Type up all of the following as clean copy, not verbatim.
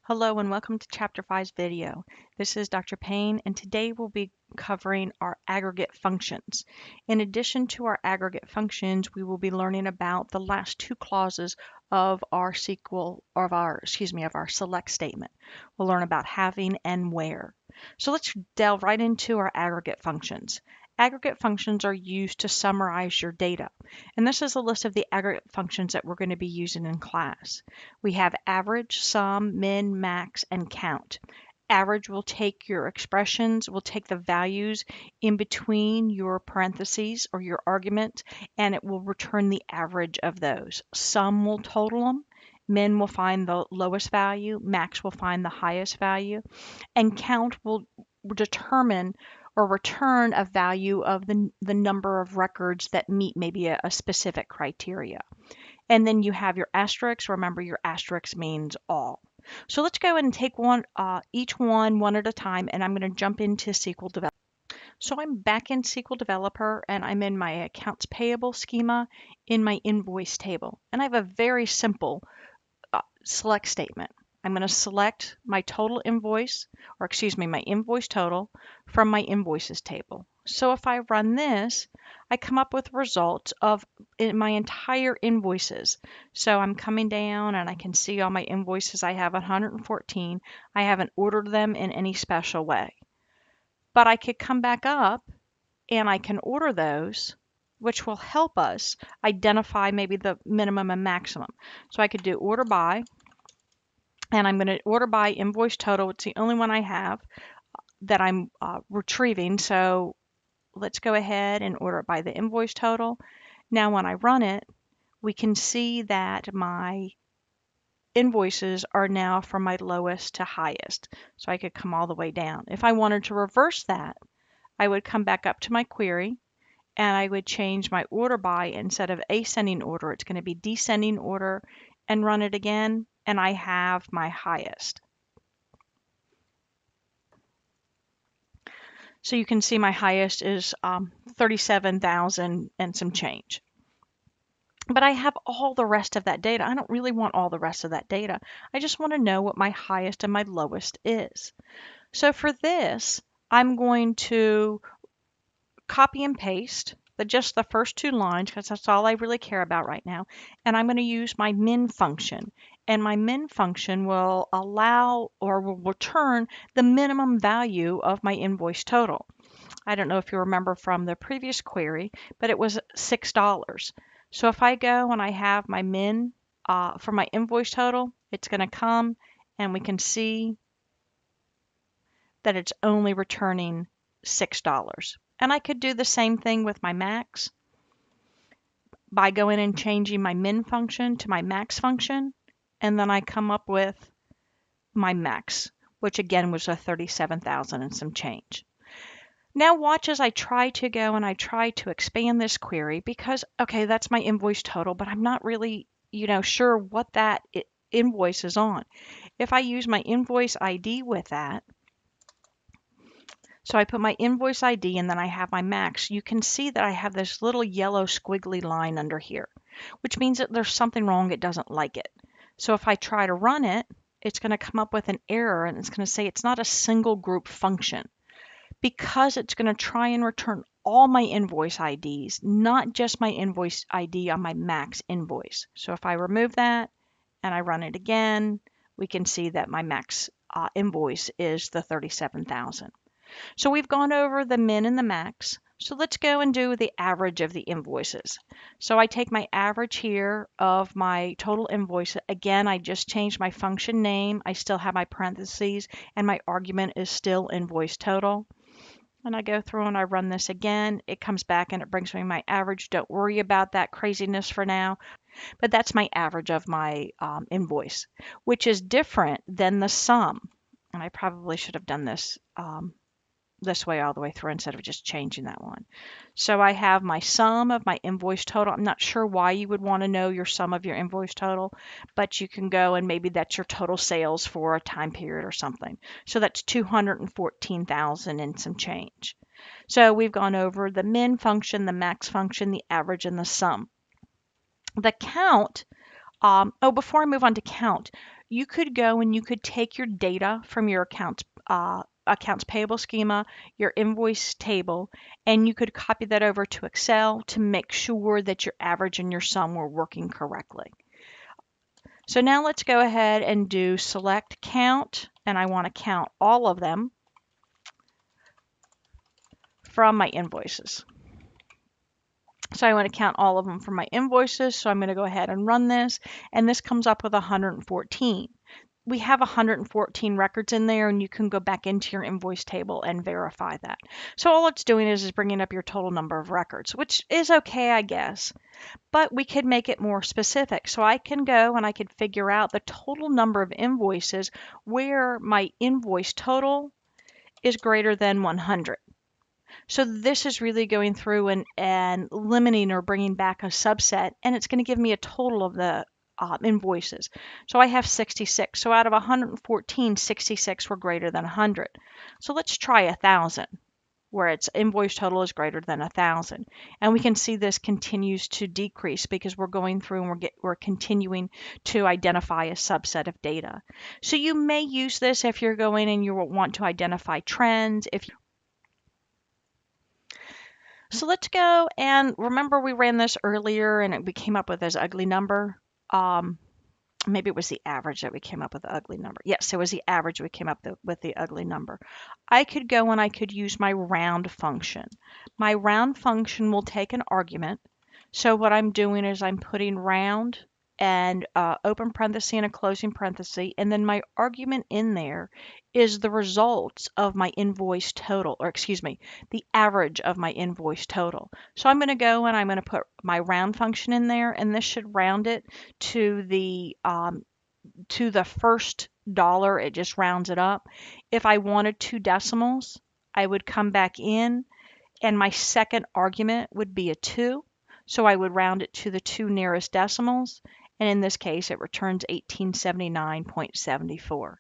Hello and welcome to Chapter 5's video. This is Dr. Payne and today we'll be covering our aggregate functions. In addition to our aggregate functions, we will be learning about the last two clauses of our of our select statement. We'll learn about having and where. So let's delve right into our aggregate functions. Aggregate functions are used to summarize your data. And this is a list of the aggregate functions that we're going to be using in class. We have average, sum, min, max, and count. Average will take your expressions, will take the values in between your parentheses or your argument, and it will return the average of those. Sum will total them. Min will find the lowest value. Max will find the highest value. And count will determine or return a value of the number of records that meet maybe a specific criteria. And then you have your asterisk. Remember, your asterisk means all. So let's go ahead and take each one at a time, and I'm going to jump into SQL Developer. So I'm back in SQL Developer, and I'm in my accounts payable schema in my invoice table. And I have a very simple select statement. I'm going to select my total invoice, or excuse me, my invoice total from my invoices table. So if I run this, I come up with results of my entire invoices. So I'm coming down and I can see all my invoices. I have 114. I haven't ordered them in any special way. But I could come back up and I can order those, which will help us identify maybe the minimum and maximum. So I could do order by, and I'm going to order by invoice total. It's the only one I have that I'm retrieving. So let's go ahead and order it by the invoice total. Now when I run it, we can see that my invoices are now from my lowest to highest. So I could come all the way down. If I wanted to reverse that, I would come back up to my query and I would change my order by, instead of ascending order, it's going to be descending order, and run it again, and I have my highest. So you can see my highest is 37,000 and some change. But I have all the rest of that data. I don't really want all the rest of that data. I just want to know what my highest and my lowest is. So for this, I'm going to copy and paste just the first two lines, because that's all I really care about right now. And I'm going to use my min function. And my min function will allow or will return the minimum value of my invoice total. I don't know if you remember from the previous query, but it was $6. So if I go and I have my min for my invoice total, it's going to come and we can see that it's only returning $6. And I could do the same thing with my max by going and changing my min function to my max function. And then I come up with my max, which again was a 37,000 and some change. Now watch as I try to go and I try to expand this query, because, okay, that's my invoice total, but I'm not really, sure what that invoice is on. If I use my invoice ID with that, so I put my invoice ID and then I have my max, you can see that I have this little yellow squiggly line under here, which means that there's something wrong. It doesn't like it. So if I try to run it, it's going to come up with an error and it's going to say it's not a single group function, because it's going to try and return all my invoice IDs, not just my invoice ID on my max invoice. So if I remove that and I run it again, we can see that my max invoice is the 37,000. So we've gone over the min and the max. So let's go and do the average of the invoices. So I take my average here of my total invoice. Again, I just changed my function name. I still have my parentheses and my argument is still invoice total. And I go through and I run this again. It comes back and it brings me my average. Don't worry about that craziness for now. But that's my average of my invoice, which is different than the sum. And I probably should have done this this way all the way through instead of just changing that one. So I have my sum of my invoice total. I'm not sure why you would want to know your sum of your invoice total, but you can go and maybe that's your total sales for a time period or something. So that's 214,000 and some change. So we've gone over the min function, the max function, the average, and the sum. The count, before I move on to count, You could go and you could take your data from your accounts payable schema, your invoice table, and you could copy that over to Excel to make sure that your average and your sum were working correctly. So now let's go ahead and do select count, and I want to count all of them from my invoices. So I want to count all of them from my invoices. So I'm going to go ahead and run this, and this comes up with 114. We have 114 records in there, and you can go back into your invoice table and verify that. So all it's doing is bringing up your total number of records, which is okay, I guess. But we could make it more specific. So I can go and I could figure out the total number of invoices where my invoice total is greater than 100. So this is really going through and limiting or bringing back a subset, and it's going to give me a total of the invoices. So I have 66. So out of 114, 66 were greater than 100. So let's try 1,000, where its invoice total is greater than 1,000. And we can see this continues to decrease because we're going through and we're continuing to identify a subset of data. So you may use this if you're going and you want to identify trends. So let's go and remember we ran this earlier and we came up with this ugly number. Maybe it was the average that we came up with the ugly number. Yes, it was the average we came up with the ugly number. I could go and I could use my round function. My round function will take an argument. So what I'm doing is I'm putting round and open parenthesis and a closing parenthesis, and then my argument in there is the results of my invoice total, or excuse me, the average of my invoice total. So I'm going to go and I'm going to put my round function in there, and this should round it to the first dollar. It just rounds it up. If I wanted 2 decimals, I would come back in, and my second argument would be a 2. So I would round it to the 2 nearest decimals, and in this case it returns 1879.74.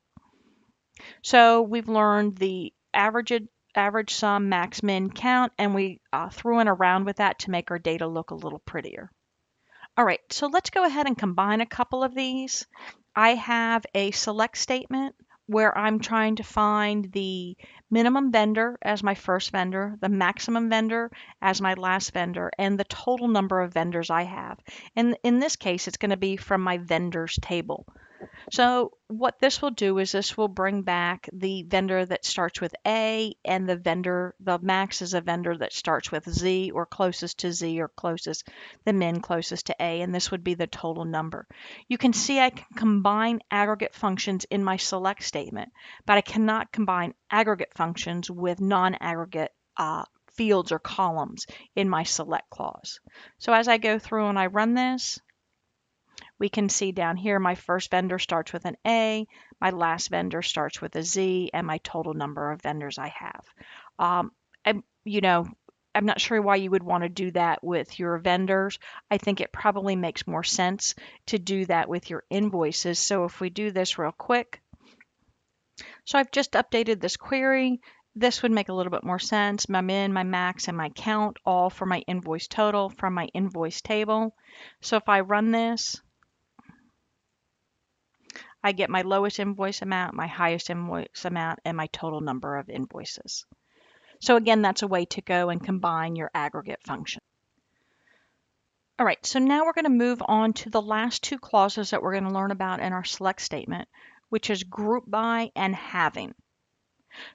So we've learned the average sum, max, min, count, and we threw in a round with that to make our data look a little prettier. All right, so let's go ahead and combine a couple of these. I have a select statement where I'm trying to find the minimum vendor as my first vendor, the maximum vendor as my last vendor, and the total number of vendors I have. And in this case, it's going to be from my vendors table. So what this will do is this will bring back the vendor that starts with A, and the max is a vendor that starts with Z or closest to Z or the min closest to A, and this would be the total number. You can see I can combine aggregate functions in my select statement, but I cannot combine aggregate functions with non-aggregate fields or columns in my select clause. So as I go through and I run this, we can see down here my first vendor starts with an A, my last vendor starts with a Z, and my total number of vendors I have. I'm not sure why you would want to do that with your vendors. I think it probably makes more sense to do that with your invoices. So if we do this real quick, so I've just updated this query. This would make a little bit more sense. My min, my max, and my count, all for my invoice total from my invoice table. So if I run this, I get my lowest invoice amount, my highest invoice amount, and my total number of invoices. So again, that's a way to go and combine your aggregate function. All right, so now we're going to move on to the last 2 clauses that we're going to learn about in our select statement, which is group by and having.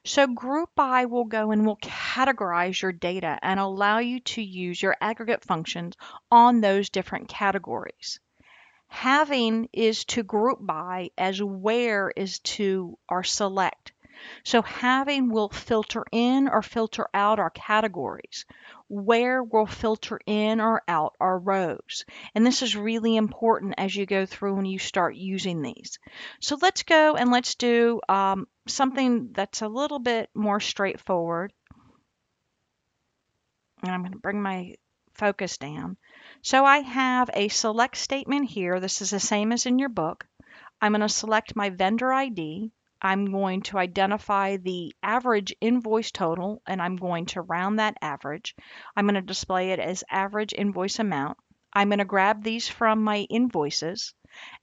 So group by will go and will categorize your data and allow you to use your aggregate functions on those different categories. Having is to group by as where is to our select. So having will filter in or filter out our categories. Where will filter in or out our rows. And this is really important as you go through and you start using these. So let's go and let's do something that's a little bit more straightforward. And I'm going to bring my focus down. So I have a select statement here. This is the same as in your book. I'm going to select my vendor ID. I'm going to identify the average invoice total, and I'm going to round that average. I'm going to display it as average invoice amount. I'm going to grab these from my invoices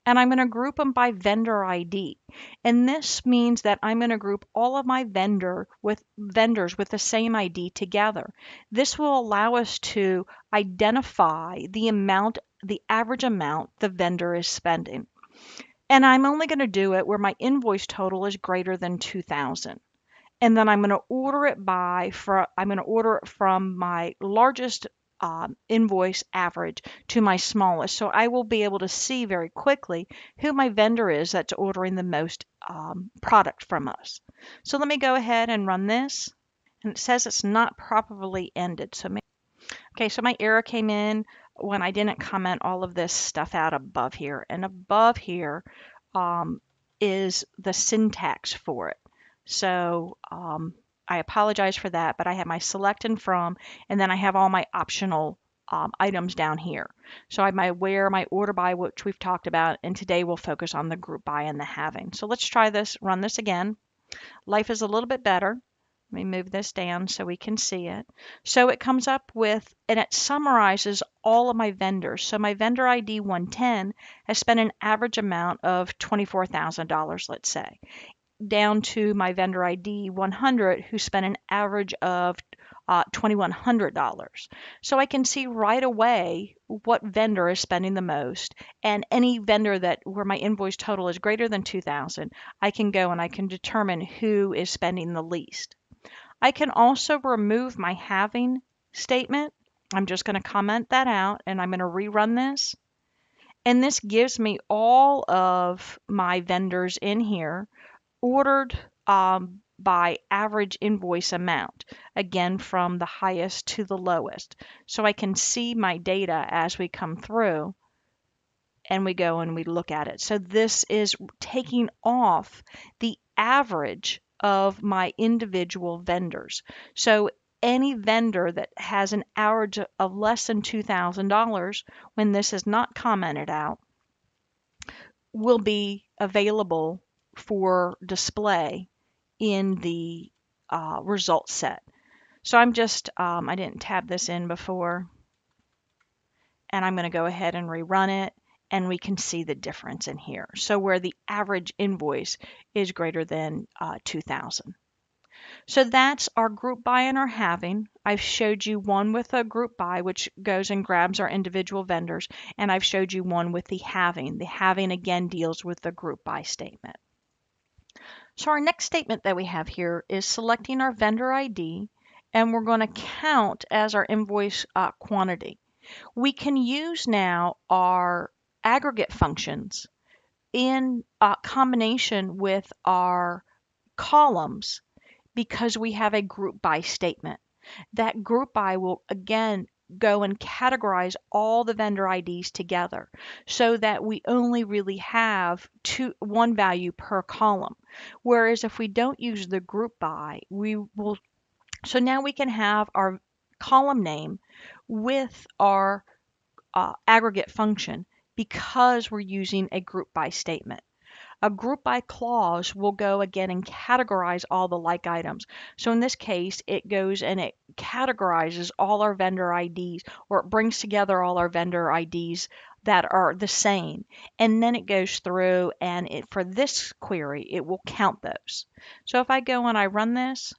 and I'm going to group them by vendor ID. And this means that I'm going to group all of my vendors with the same ID together. This will allow us to identify the average amount the vendor is spending. And I'm only going to do it where my invoice total is greater than 2,000. And then I'm going to order it from my largest invoice average to my smallest. So I will be able to see very quickly who my vendor is that's ordering the most product from us. So let me go ahead and run this. And it says it's not properly ended. Okay, so my error came in when I didn't comment all of this stuff out above here. And above here is the syntax for it. So I apologize for that, but I have my select and from, and then I have all my optional items down here. So I have my where, my order by, which we've talked about, and today we'll focus on the group by and the having. So let's try this, run this again. Life is a little bit better. Let me move this down so we can see it. So it comes up with, and it summarizes all of my vendors. So my vendor ID 110 has spent an average amount of $24,000, let's say, down to my vendor ID 100 who spent an average of $2,100. So I can see right away what vendor is spending the most, and any vendor where my invoice total is greater than 2,000, I can go and I can determine who is spending the least. I can also remove my having statement. I'm just going to comment that out and I'm going to rerun this. And this gives me all of my vendors in here ordered by average invoice amount, again from the highest to the lowest. So I can see my data as we come through and we go and we look at it. So this is taking off the average of my individual vendors. So any vendor that has an average of less than $2,000, when this is not commented out, will be available for display in the result set. So I'm just, I didn't tab this in before, and I'm going to go ahead and rerun it, and we can see the difference in here. So where the average invoice is greater than 2,000. So that's our group by and our having. I've showed you one with a group by, which goes and grabs our individual vendors, and I've showed you one with the having. The having again deals with the group by statement. So our next statement that we have here is selecting our vendor ID, and we're going to count as our invoice quantity. We can use now our aggregate functions in combination with our columns because we have a group by statement. That group by will again go and categorize all the vendor IDs together so that we only really have one value per column. Whereas if we don't use the group by, so now we can have our column name with our aggregate function because we're using a group by statement. A group by clause will go again and categorize all the like items. So in this case, it goes and it categorizes all our vendor IDs, or it brings together all our vendor IDs that are the same. And then it goes through and for this query, it will count those. So if I go and I run this,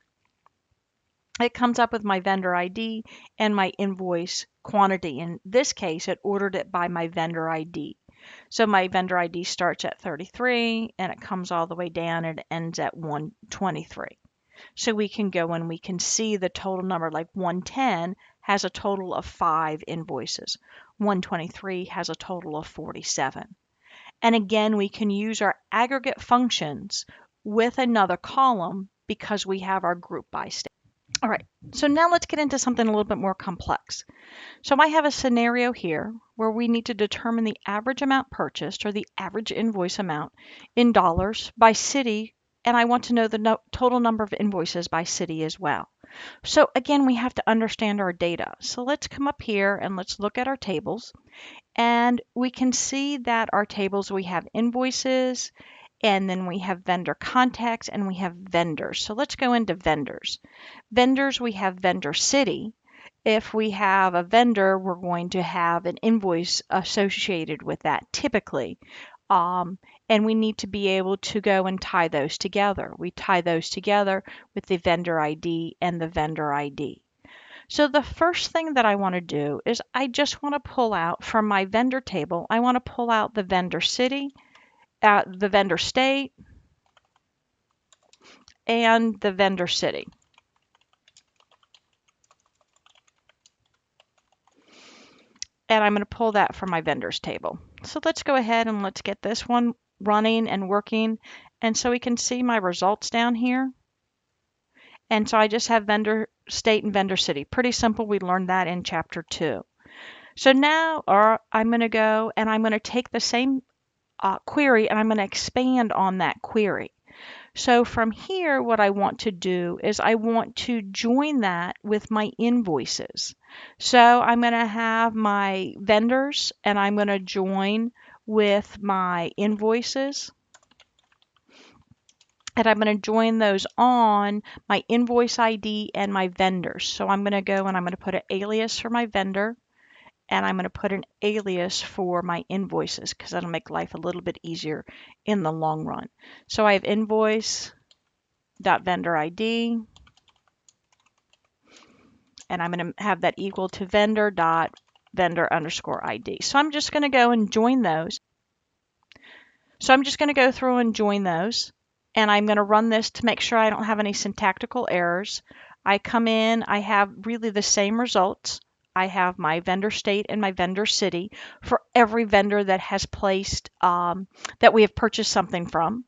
it comes up with my vendor ID and my invoice quantity. In this case, it ordered it by my vendor ID. So my vendor ID starts at 33 and it comes all the way down and it ends at 123. So we can go and we can see the total number, like 110 has a total of 5 invoices. 123 has a total of 47. And again, we can use our aggregate functions with another column because we have our group by statement. All right, so now let's get into something a little bit more complex. So I have a scenario here where we need to determine the average amount purchased, or the average invoice amount in dollars by city, and I want to know the total number of invoices by city as well. So again, we have to understand our data. So let's come up here and let's look at our tables, and we can see that our tables, we have invoices, and then we have vendor contacts, and we have vendors. So let's go into vendors. Vendors, we have vendor city, If we have a vendor, we're going to have an invoice associated with that typically. And we need to be able to go and tie those together. We tie those together with the vendor ID and the vendor ID. So the first thing that I want to do is I just want to pull out from my vendor table, I want to pull out the vendor city, the vendor state, and the vendor city. And I'm going to pull that from my vendors table. So let's go ahead and let's get this one running and working. And so we can see my results down here. And so I just have vendor state and vendor city. Pretty simple. We learned that in chapter 2. So now I'm going to go and I'm going to take the same query and I'm going to expand on that query. So from here, what I want to do is I want to join that with my invoices. So I'm going to have my vendors and I'm going to join with my invoices. And I'm going to join those on my invoice ID and my vendors. So I'm going to go and I'm going to put an alias for my vendor and I'm going to put an alias for my invoices because that'll make life a little bit easier in the long run. So I have invoice.vendor ID, and I'm going to have that equal to vendor.vendor_ID. So I'm just going to go and join those. So I'm just going to go through and join those, and I'm going to run this to make sure I don't have any syntactical errors. I come in, I have really the same results. I have my vendor state and my vendor city for every vendor that has placed, that we have purchased something from.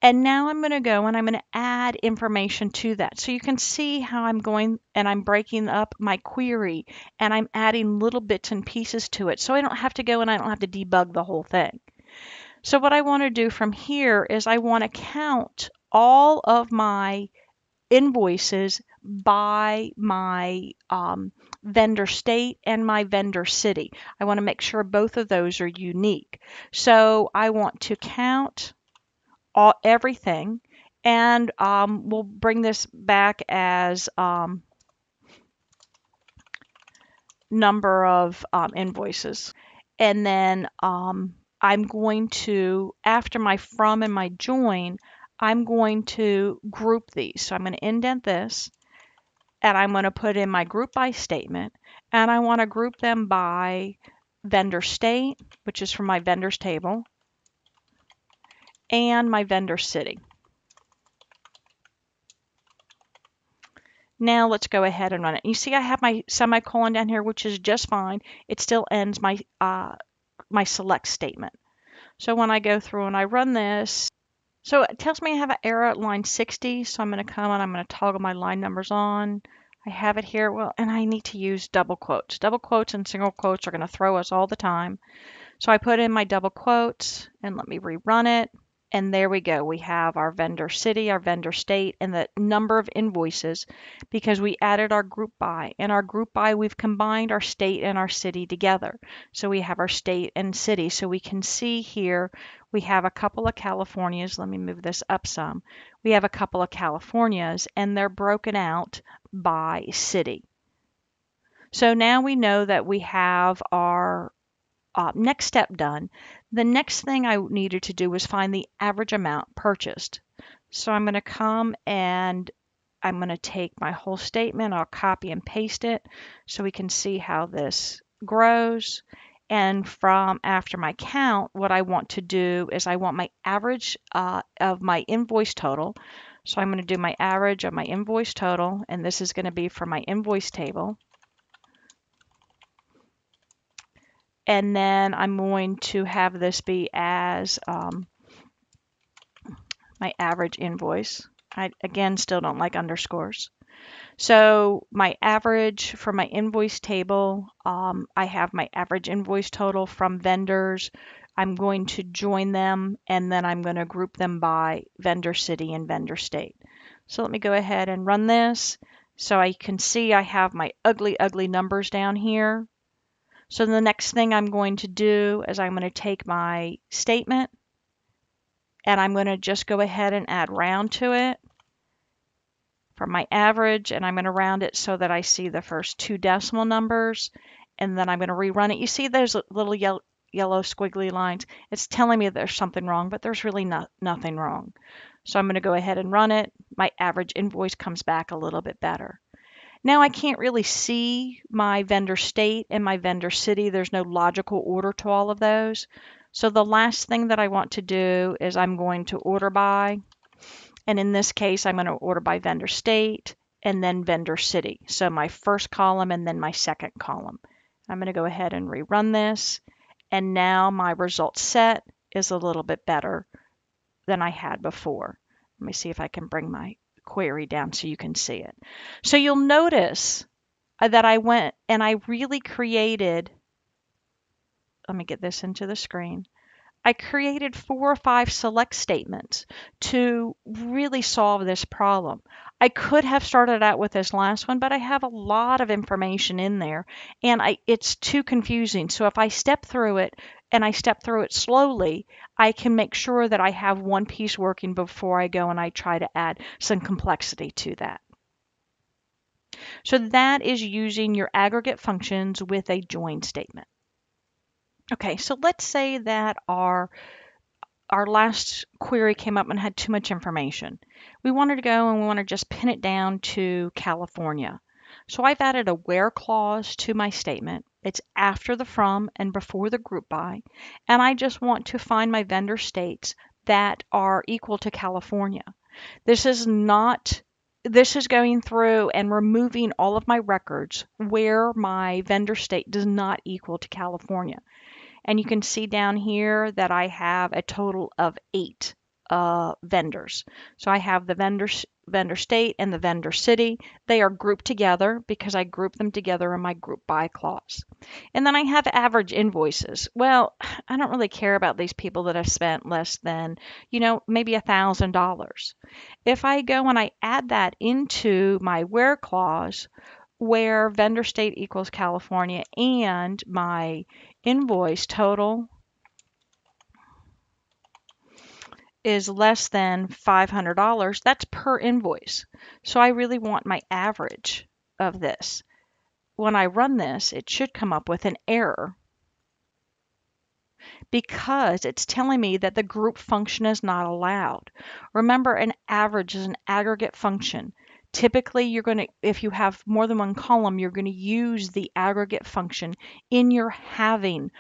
And now I'm going to go and I'm going to add information to that. So you can see how I'm going and I'm breaking up my query and I'm adding little bits and pieces to it. So I don't have to go and I don't have to debug the whole thing. So what I want to do from here is I want to count all of my invoices by my vendor state and my vendor city. I want to make sure both of those are unique. So I want to count everything, and we'll bring this back as number of invoices. And then I'm going to, after my from and my join, I'm going to group these. So I'm going to indent this and I'm going to put in my group by statement and I want to group them by vendor state, which is from my vendors table, and my vendor city. Now let's go ahead and run it. You see I have my semicolon down here, which is just fine. It still ends my my select statement. So when I go through and I run this, so it tells me I have an error at line 60. So I'm going to come and I'm going to toggle my line numbers on. I have it here. Well, and I need to use double quotes. Double quotes and single quotes are going to throw us all the time. So I put in my double quotes and let me rerun it. And there we go. We have our vendor city, our vendor state, and the number of invoices because we added our group by. In our group by, we've combined our state and our city together. So we have our state and city. So we can see here we have a couple of Californias. Let me move this up some. We have a couple of Californias, and they're broken out by city. So now we know that we have our next step done. The next thing I needed to do was find the average amount purchased. So I'm going to come and I'm going to take my whole statement, I'll copy and paste it so we can see how this grows. And from after my count, what I want to do is I want my average of my invoice total. So I'm going to do my average of my invoice total, and this is going to be for my invoice table. And then I'm going to have this be as my average invoice. I, again, still don't like underscores. So my average for my invoice table, I have my average invoice total from vendors. I'm going to join them, and then I'm going to group them by vendor city and vendor state. So let me go ahead and run this. So I can see I have my ugly, ugly numbers down here. So the next thing I'm going to do is I'm going to take my statement and I'm going to just go ahead and add round to it. for my average, and I'm going to round it so that I see the first two decimal numbers, and then I'm going to rerun it. You see those little yellow squiggly lines? It's telling me there's something wrong, but there's really nothing wrong. So I'm going to go ahead and run it. My average invoice comes back a little bit better. Now I can't really see my vendor state and my vendor city. There's no logical order to all of those. So the last thing that I want to do is I'm going to order by. And in this case, I'm going to order by vendor state and then vendor city. So my first column and then my second column. I'm going to go ahead and rerun this. And now my result set is a little bit better than I had before. Let me see if I can bring my query down so you can see it. So you'll notice that I went and I really created, let me get this into the screen. I created 4 or 5 select statements to really solve this problem. I could have started out with this last one, but I have a lot of information in there and it's too confusing. So if I step through it and I step through it slowly, I can make sure that I have one piece working before I go and I try to add some complexity to that. So that is using your aggregate functions with a join statement. Okay, so let's say that our last query came up and had too much information. We wanted to go and we want to just pin it down to California. So I've added a where clause to my statement. It's after the from and before the group by. And I just want to find my vendor states that are equal to California. This is going through and removing all of my records where my vendor state does not equal to California. And you can see down here that I have a total of 8 vendors. So I have the vendor state and the vendor city. They are grouped together because I group them together in my group by clause. And then I have average invoices. Well, I don't really care about these people that have spent less than, maybe $1,000. If I go and I add that into my where clause, where vendor state equals California and my invoice total is less than $500, that's per invoice. So I really want my average of this. When I run this, it should come up with an error because it's telling me that the group function is not allowed. Remember, an average is an aggregate function. Typically, if you have more than one column, you're going to use the aggregate function in your having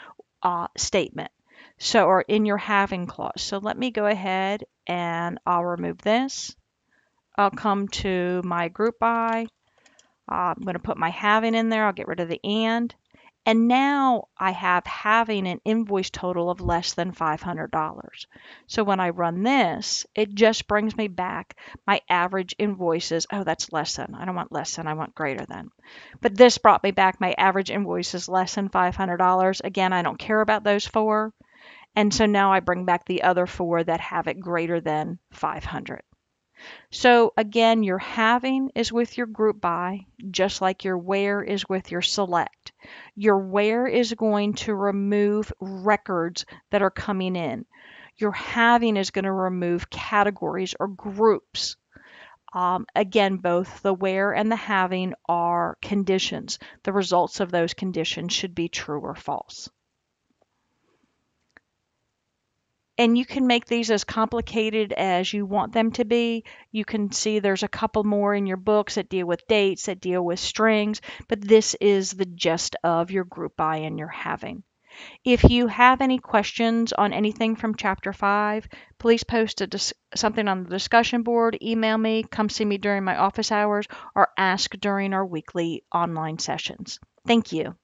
statement. So, or in your having clause. So let me go ahead and I'll remove this. I'll come to my group by. I'm going to put my having in there. I'll get rid of the and. And now I have having an invoice total of less than $500. So when I run this, it just brings me back my average invoices. Oh, that's less than. I don't want less than. I want greater than. But this brought me back my average invoices less than $500. Again, I don't care about those 4. And so now I bring back the other 4 that have it greater than 500. So again, your having is with your group by, just like your where is with your select. Your where is going to remove records that are coming in. Your having is going to remove categories or groups. Again, both the where and the having are conditions. The results of those conditions should be true or false. And you can make these as complicated as you want them to be. You can see there's a couple more in your books that deal with dates, that deal with strings, but this is the gist of your group by and your having. If you have any questions on anything from Chapter 5, please post something on the discussion board, email me, come see me during my office hours, or ask during our weekly online sessions. Thank you.